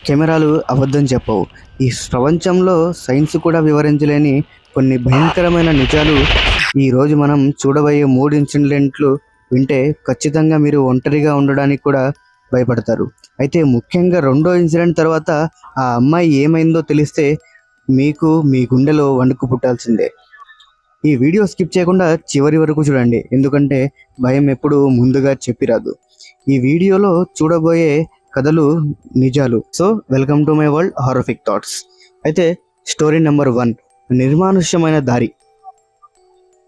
కెమెరాలు అబద్ధం చెప్పవు. ఈ ప్రపంచంలో సైన్స్ కూడా వివరించలేని కొన్ని భయంకరమైన నిజాలు ఈరోజు మనం చూడబోయే 3 ఇన్సిడెంట్లు వింటే ఖచ్చితంగా మీరు ఒంటరిగా ఉండడానికి కూడా భయపడతారు. అయితే ముఖ్యంగా రెండో ఇన్సిడెంట్ తర్వాత ఆ అమ్మాయి ఏమైందో తెలిస్తే మీకు మీ గుండెలో వణుకు పుట్టాల్సిందే. ఈ వీడియో స్కిప్ చేయకుండా చివరి వరకు చూడండి, ఎందుకంటే భయం ఎప్పుడు ముందుగా చెప్పిరాదు. ఈ వీడియోలో చూడబోయే కథలు నిజాలు. So welcome to my world horrific thoughts. అయితే స్టోరీ నెంబర్ 1, నిర్మానుష్యమైన దారి.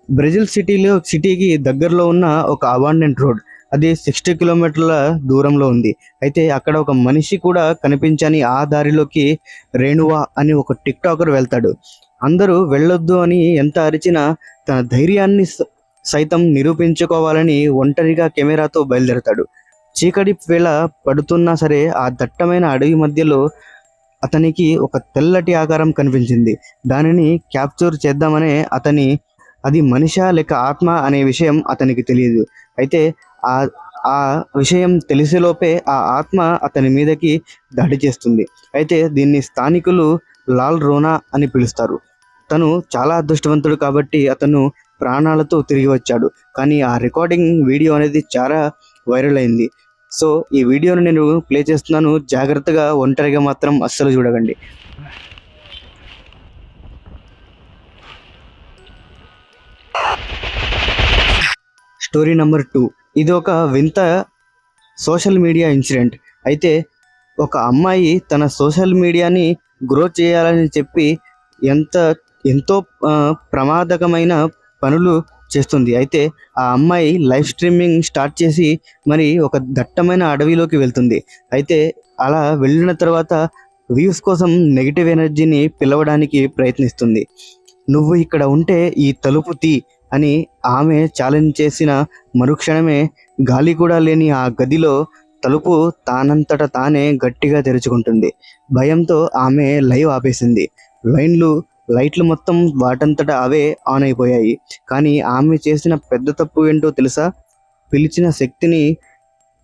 బ్రెజిల్ సిటీకి దగ్గరలో ఉన్న ఒక అబాండెంట్ రోడ్, అది 60 కిలోమీటర్ల దూరంలో ఉంది. అయితే అక్కడ ఒక మనిషి కూడా కనిపించని ఆ దారిలోకి రేణువా అని ఒక టిక్ టాకర్ వెళ్తాడు. అందరూ వెళ్ళొద్దు అని ఎంత అరిచినా తన ధైర్యాన్ని సైతం నిరూపించుకోవాలని ఒంటరిగా కెమెరాతో బయలుదేరతాడు. చీకటి వేళ పడుతున్నా సరే ఆ దట్టమైన అడవి మధ్యలో అతనికి ఒక తెల్లటి ఆకారం కనిపించింది. దానిని క్యాప్చర్ చేద్దామనే అది మనిషా లేక ఆత్మ అనే విషయం అతనికి తెలియదు. అయితే ఆ విషయం తెలిసేలోపే ఆ ఆత్మ అతని మీదకి దాడి చేస్తుంది. అయితే దీన్ని స్థానికులు లాల్ రోనా అని పిలుస్తారు. తను చాలా అదృష్టవంతుడు కాబట్టి అతను ప్రాణాలతో తిరిగి వచ్చాడు. కానీ ఆ రికార్డింగ్ వీడియో అనేది చాలా వైరల్ అయింది. సో ఈ వీడియోను నేను ప్లే చేస్తున్నాను, జాగ్రత్తగా, ఒంటరిగా మాత్రం అస్సలు చూడకండి. స్టోరీ నెంబర్ 2, ఇది ఒక వింత సోషల్ మీడియా ఇన్సిడెంట్. అయితే ఒక అమ్మాయి తన సోషల్ మీడియాని గ్రో చేయాలని చెప్పి ఎంతో ప్రమాదకమైన పనులు చేస్తుంది. అయితే ఆ అమ్మాయి లైవ్ స్ట్రీమింగ్ స్టార్ట్ చేసి మరి ఒక దట్టమైన అడవిలోకి వెళ్తుంది. అయితే అలా వెళ్ళిన తర్వాత వ్యూస్ కోసం నెగిటివ్ ఎనర్జీని పిలవడానికి ప్రయత్నిస్తుంది. నువ్వు ఇక్కడ ఉంటే ఈ తలుపు తీ అని ఆమె ఛాలెంజ్ చేసిన మరుక్షణమే గాలి కూడా లేని ఆ గదిలో తలుపు తానంతట తానే గట్టిగా తెరుచుకుంటుంది. భయంతో ఆమె లైవ్ ఆపేసింది. లైట్లు మొత్తం వాటంతట అవే ఆన్ అయిపోయాయి. కానీ ఆమె చేసిన పెద్ద తప్పు ఏంటో తెలుసా? పిలిచిన శక్తిని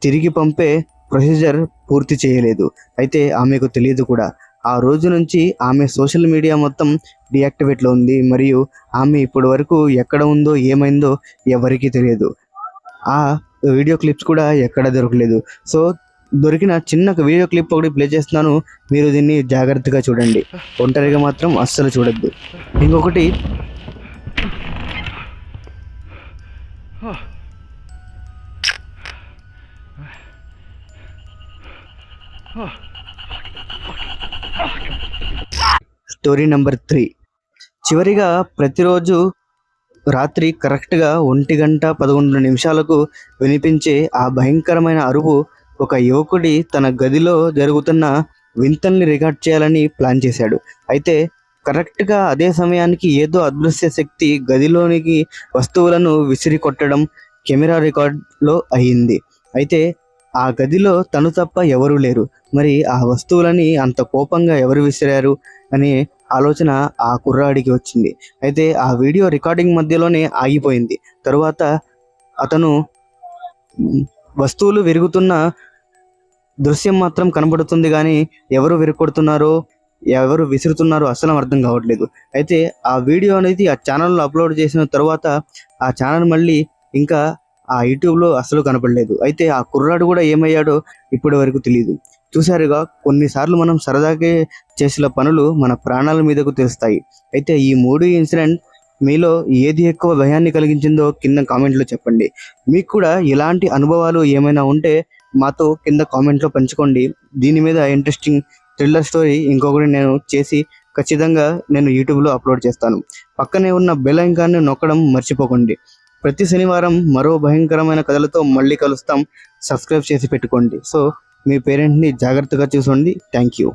తిరిగి పంపే ప్రొసీజర్ పూర్తి చేయలేదు. అయితే ఆమెకు తెలియదు కూడా. ఆ రోజు నుంచి ఆమె సోషల్ మీడియా మొత్తం డియాక్టివేట్లో ఉంది. మరియు ఆమె ఇప్పటి వరకు ఎక్కడ ఉందో ఏమైందో ఎవరికీ తెలియదు. ఆ వీడియో క్లిప్స్ కూడా ఎక్కడ దొరకలేదు. సో దొరికిన చిన్న వీడియో క్లిప్ ఒకటి ప్లే చేస్తున్నాను, మీరు దీన్ని జాగ్రత్తగా చూడండి. ఒంటరిగా మాత్రం అస్సలు చూడద్దు. ఇంకొకటి, స్టోరీ నెంబర్ 3. చివరిగా ప్రతిరోజు రాత్రి కరెక్ట్గా 1:11 వినిపించే ఆ భయంకరమైన అరుపు ఒక యువకుడి తన గదిలో జరుగుతున్న వింతల్ని రికార్డ్ చేయాలని ప్లాన్ చేశాడు. అయితే కరెక్ట్గా అదే సమయానికి ఏదో అదృశ్య శక్తి గదిలోనికి వస్తువులను విసిరి కొట్టడం కెమెరా రికార్డ్లో అయ్యింది. అయితే ఆ గదిలో తను తప్ప ఎవరూ లేరు. మరి ఆ వస్తువులని అంత కోపంగా ఎవరు విసిరారు అనే ఆలోచన ఆ కుర్రాడికి వచ్చింది. అయితే ఆ వీడియో రికార్డింగ్ మధ్యలోనే ఆగిపోయింది. తరువాత అతను వస్తువులు విరుగుతున్న దృశ్యం మాత్రం కనబడుతుంది, కానీ ఎవరు విరగొడుతున్నారో ఎవరు విసురుతున్నారో అసలు అర్థం కావట్లేదు. అయితే ఆ వీడియో అనేది ఆ ఛానల్లో అప్లోడ్ చేసిన తర్వాత ఆ ఛానల్ మళ్ళీ ఇంకా ఆ యూట్యూబ్లో అసలు కనపడలేదు. అయితే ఆ కుర్రాడు కూడా ఏమయ్యాడో ఇప్పటి వరకు తెలియదు. చూసారుగా, కొన్నిసార్లు మనం సరదాగా చేసిన పనులు మన ప్రాణాల మీదకు తెలుస్తాయి. అయితే ఈ 3 ఇన్సిడెంట్ మీలో ఏది ఎక్కువ భయాన్ని కలిగించిందో కింద కామెంట్లో చెప్పండి. మీకు కూడా ఇలాంటి అనుభవాలు ఏమైనా ఉంటే మాతో కింద కామెంట్లో పంచుకోండి. దీని మీద ఇంట్రెస్టింగ్ థ్రిల్లర్ స్టోరీ ఇంకొకటి నేను చేసి ఖచ్చితంగా నేను యూట్యూబ్లో అప్లోడ్ చేస్తాను. పక్కనే ఉన్న బెల్ ఐకాన్ని నొక్కడం మర్చిపోకండి. ప్రతి శనివారం మరో భయంకరమైన కథలతో మళ్ళీ కలుస్తాం. సబ్స్క్రైబ్ చేసి పెట్టుకోండి. సో మీ పేరెంట్ని జాగ్రత్తగా చూసుకోండి. Thank you.